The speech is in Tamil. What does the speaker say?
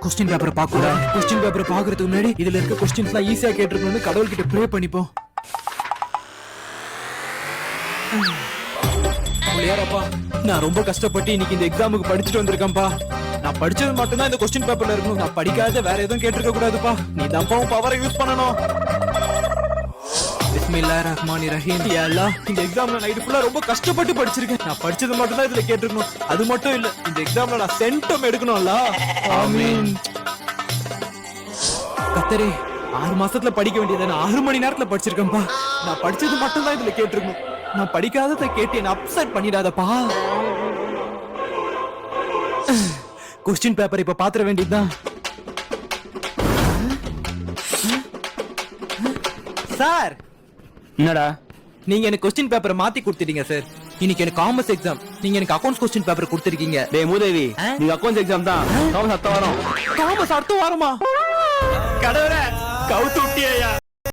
கொஸ்டின் பேப்பரை பாக்கூடா. கொஸ்டின் பேப்பரை பாக்குறதுக்கு முன்னாடி இதுல இருக்க கொஸ்டின்ஸ் எல்லாம் ஈஸியா கேட்டிருக்கணும்னு கடவுள்கிட்ட ப்ரே பண்ணிப்போம். யாரப்பா, நான் ரொம்ப கஷ்டப்பட்டு இன்னைக்கு இந்த எக்ஸாமுக்கு படிச்சுட்டு வந்திருக்கேன்ப்பா. நான் படிச்சது மட்டும்தான் இந்த கொஸ்டின் பேப்பர்ல இருக்கணும். நான் படிக்காத வேற எதுவும் கேட்டிருக்க கூடாதுப்பா. நீ தப்பாவும் பவரை யூஸ் பண்ணணும். பிஸ்மில்லாஹிர்ரஹ்மானிர்ரஹீம். யா அல்லாஹ், இந்த எக்ஸாம்ல நைட் ஃபுல்லா ரொம்ப கஷ்டப்பட்டு படிச்சிருக்கேன். நான் படிச்சது மட்டும் தான் இதுல கேட்டிருக்கணும். அது மட்டும் இல்ல, இந்த எக்ஸாம்ல நான் சென்டம் எடுக்கணும்ல. ஆமீன். கத்தரே, 6 மாசத்துல படிக்க வேண்டியதை நான் 6 மணி நேரத்துல படிச்சிருக்கேன்ப்பா. நான் படிச்சது மட்டும் தான் இதுல கேட்டிருக்கணும். நான் படிக்காததை கேட்டு என்ன அப்செட் பண்ணிடாதப்பா. கொஸ்டின் பேப்பர் இப்ப பாத்திர வேண்டியதுதான். சார், என்னடா நீங்க எனக்கு கொஸ்டின் பேப்பரை மாத்தி கொடுத்துட்டீங்க சார். இன்னைக்கு எனக்கு காமர்ஸ் எக்ஸாம், நீங்க எனக்கு அக்கவுண்ட்ஸ் கொஸ்டின் பேப்பர் கொடுத்திருக்கீங்க. டேய் மூதேவி, நீ அக்கவுண்ட்ஸ் எக்ஸாம் தான். காமர்ஸ் அடுத்த வாரம். காமர்ஸ் அடுத்த வாரமா? கடவுளே, கவுத்து விட்டியா?